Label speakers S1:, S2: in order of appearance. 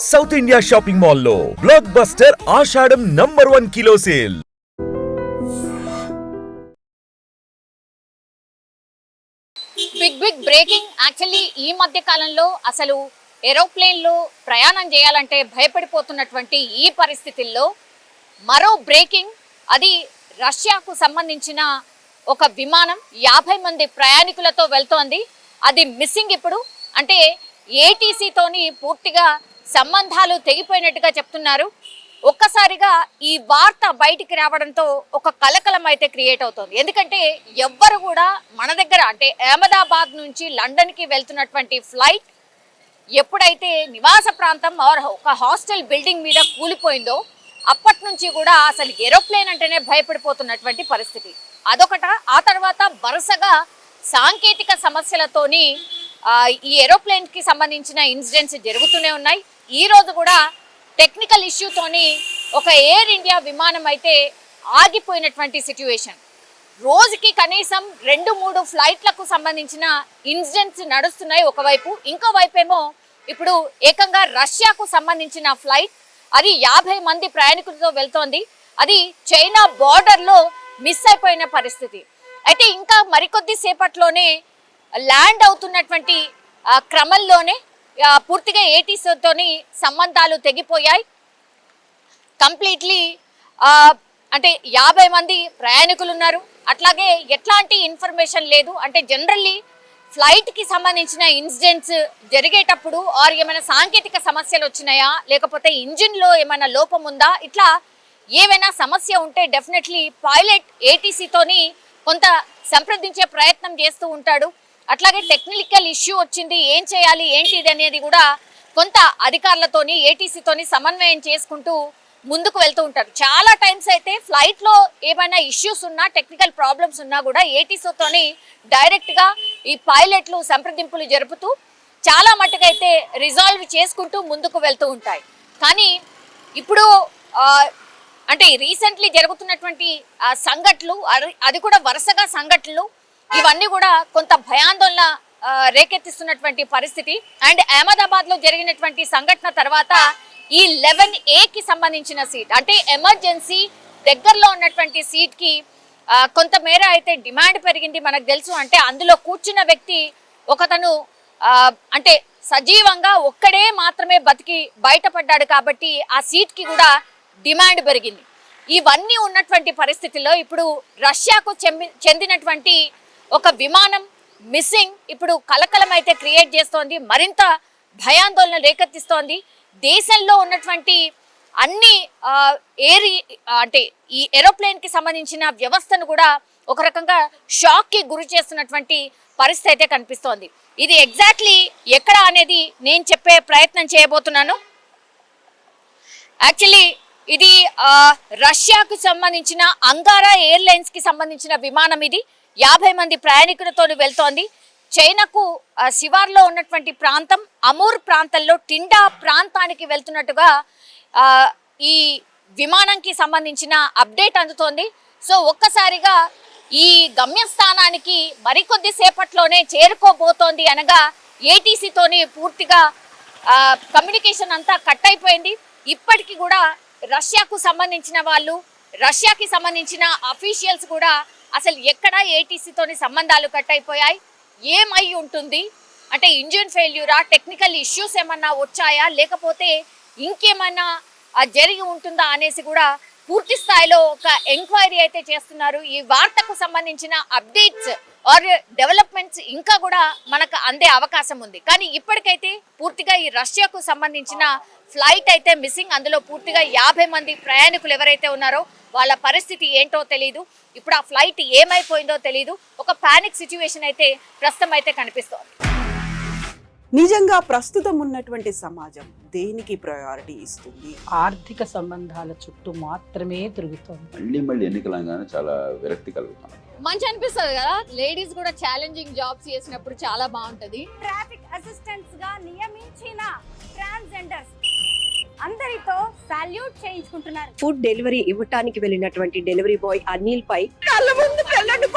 S1: South India shopping మాల్లో blockbuster Ashadham #1 kilo sale.
S2: Big breaking. Actually ఈ మధ్య కాలంలో అసలు ఏరోప్లేన్లో ప్రయాణం చేయాలంటే భయపడిపోతున్నటువంటి ఈ పరిస్థితుల్లో మరో బ్రేకింగ్. అది రష్యాకు సంబంధించిన ఒక విమానం 50 మంది ప్రయాణికులతో వెళ్తోంది. అది మిస్సింగ్. ఇప్పుడు అంటే ఏటీసీతోని పూర్తిగా సంబంధాలు తెగిపోయినట్టుగా చెప్తున్నారు. ఒక్కసారిగా ఈ వార్త బయటికి రావడంతో ఒక కలకలం అయితే క్రియేట్ అవుతుంది. ఎందుకంటే ఎవ్వరు కూడా మన దగ్గర అంటే అహ్మదాబాద్ నుంచి లండన్కి వెళ్తున్నటువంటి ఫ్లైట్ ఎప్పుడైతే నివాస ప్రాంతం ఒక హాస్టల్ బిల్డింగ్ మీద కూలిపోయిందో అప్పటి నుంచి కూడా అసలు ఏరోప్లేన్ అంటేనే భయపడిపోతున్నటువంటి పరిస్థితి అదొకట. ఆ తర్వాత వరుసగా సాంకేతిక సమస్యలతోని ఈ ఏరోప్లేన్కి సంబంధించిన ఇన్సిడెంట్స్ జరుగుతూనే ఉన్నాయి. ఈ రోజు కూడా టెక్నికల్ ఇష్యూతోని ఒక ఎయిర్ ఇండియా విమానం అయితే ఆగిపోయినటువంటి సిచ్యువేషన్. రోజుకి కనీసం 2-3 ఫ్లైట్లకు సంబంధించిన ఇన్సిడెంట్స్ నడుస్తున్నాయి ఒకవైపు. ఇంకోవైపు ఏమో ఇప్పుడు ఏకంగా రష్యాకు సంబంధించిన ఫ్లైట్ అది 50 మంది ప్రయాణికులతో వెళ్తోంది. అది చైనా బార్డర్లో మిస్ అయిపోయిన పరిస్థితి. అయితే ఇంకా మరికొద్ది సేపట్లోనే ల్యాండ్ అవుతున్నటువంటి క్రమంలోనే పూర్తిగా ఏటీసీతోని సంబంధాలు తెగిపోయాయి కంప్లీట్లీ. అంటే 50 మంది ప్రయాణికులు ఉన్నారు. అట్లాగే ఎట్లాంటి ఇన్ఫర్మేషన్ లేదు. అంటే జనరల్లీ ఫ్లైట్కి సంబంధించిన ఇన్సిడెంట్స్ జరిగేటప్పుడు ఆర్ ఏమైనా సాంకేతిక సమస్యలు వచ్చినాయా లేకపోతే ఇంజిన్లో ఏమైనా లోపం ఉందా ఇట్లా ఏమైనా సమస్య ఉంటే డెఫినెట్లీ పైలట్ ఏటీసీతోని కొంత సంప్రదించే ప్రయత్నం చేస్తూ ఉంటాడు. అట్లాగే టెక్నికల్ ఇష్యూ వచ్చింది, ఏం చేయాలి ఏంటిది అనేది కూడా కొంత అధికారులతోని ఏటీసీతోని సమన్వయం చేసుకుంటూ ముందుకు వెళ్తూ ఉంటారు. చాలా టైమ్స్ అయితే ఫ్లైట్లో ఏమైనా ఇష్యూస్ ఉన్నా టెక్నికల్ ప్రాబ్లమ్స్ ఉన్నా కూడా ఏటీసీతోని డైరెక్ట్గా ఈ పైలట్లు సంప్రదింపులు జరుపుతూ చాలా మట్టుకైతే రిజాల్వ్ చేసుకుంటూ ముందుకు వెళ్తూ ఉంటాయి. కానీ ఇప్పుడు అంటే రీసెంట్లీ జరుగుతున్నటువంటి సంఘటనలు అది కూడా వరుసగా సంఘటనలు ఇవన్నీ కూడా కొంత భయాందోళన రేకెత్తిస్తున్నటువంటి పరిస్థితి. అండ్ అహ్మదాబాద్లో జరిగినటువంటి సంఘటన తర్వాత ఈ 11A సంబంధించిన సీట్ అంటే ఎమర్జెన్సీ దగ్గరలో ఉన్నటువంటి సీట్కి కొంతమేర అయితే డిమాండ్ పెరిగింది మనకు తెలుసు. అంటే అందులో కూర్చున్న వ్యక్తి ఒకతను అంటే సజీవంగా ఒక్కడే మాత్రమే బతికి బయటపడ్డాడు కాబట్టి ఆ సీట్కి కూడా డిమాండ్ పెరిగింది. ఇవన్నీ ఉన్నటువంటి పరిస్థితుల్లో ఇప్పుడు రష్యాకు చెందినటువంటి ఒక విమానం మిస్సింగ్ ఇప్పుడు కలకలం అయితే క్రియేట్ చేస్తోంది, మరింత భయాందోళన రేకెత్తిస్తోంది. దేశంలో ఉన్నటువంటి అన్ని అంటే ఈ ఏరోప్లేన్కి సంబంధించిన వ్యవస్థను కూడా ఒక రకంగా షాక్కి గురి చేస్తున్నటువంటి పరిస్థితి అయితే కనిపిస్తోంది. ఇది ఎగ్జాక్ట్లీ ఎక్కడ అనేది నేను చెప్పే ప్రయత్నం చేయబోతున్నాను. యాక్చువల్లీ ఇది రష్యాకు సంబంధించిన అంగారా ఎయిర్లైన్స్కి సంబంధించిన విమానం. ఇది 50 మంది ప్రయాణికులతో వెళ్తోంది. చైనాకు శివార్లో ఉన్నటువంటి ప్రాంతం అమూర్ ప్రాంతంలో టిండా ప్రాంతానికి వెళ్తున్నట్టుగా ఈ విమానంకి సంబంధించిన అప్డేట్ అందుతోంది. సో ఒక్కసారిగా ఈ గమ్యస్థానానికి మరికొద్ది సేపట్లోనే చేరుకోబోతోంది అనగా ఏటీసీతోని పూర్తిగా కమ్యూనికేషన్ అంతా కట్ అయిపోయింది. ఇప్పటికీ కూడా రష్యాకు సంబంధించిన వాళ్ళు రష్యాకి సంబంధించిన అఫీషియల్స్ కూడా అసలు ఎక్కడ ఏటీసీతోని సంబంధాలు కట్ అయిపోయాయి, ఏమై ఉంటుంది అంటే ఇంజిన్ ఫెయిల్యూరా, టెక్నికల్ ఇష్యూస్ ఏమన్నా వచ్చాయా లేకపోతే ఇంకేమన్నా జరిగి ఉంటుందా అనేసి కూడా పూర్తి స్థాయిలో ఒక ఎంక్వైరీ అయితే చేస్తున్నారు. ఈ వార్తకు సంబంధించిన అప్డేట్స్ ఆర్ డెవలప్మెంట్స్ ఇంకా కూడా మనకు అందే అవకాశం ఉంది. కానీ ఇప్పటికైతే పూర్తిగా ఈ రష్యాకు సంబంధించిన ఫ్లైట్ అయితే మిస్సింగ్. అందులో పూర్తిగా 50 మంది ప్రయాణికులు ఎవరైతే ఉన్నారో వాళ్ళ పరిస్థితి ఏంటో తెలియదు. ఇప్పుడు ఆ ఫ్లైట్ ఏమైపోయిందో తెలియదు. ఒక పానిక్ సిచ్యువేషన్ అయితే ప్రస్తుతం అయితే కనిపిస్తోంది.
S3: నిజంగా ప్రస్తుతం ఉన్నటువంటి సమాజం దేనికి ప్రయారిటీ ఇస్తుంది?
S4: ఆర్థిక సంబంధాల చుట్టూ మాత్రమే తిరుగుతుంది.
S5: మళ్ళీ ఎన్నికలంగానే చాలా విరక్తి కలుగుతాం.
S2: మంచి అనిపిస్తుంది కదా, లేడీస్ కూడా ఛాలెంజింగ్ జాబ్స్ చేసినప్పుడు చాలా బాగుంటది.
S6: ట్రాఫిక్ అసిస్టెంట్స్ గా నియమించిన ట్రాన్స్జెండర్స్ అందరితో సాల్యూట్ చేయించుకుంటున్నారు.
S7: ఫుడ్ డెలివరీ ఇవ్వటానికి వెళ్ళినటువంటి డెలివరీ బాయ్ అనిల్ పై కళ్ళ ముందు పెళ్ళండి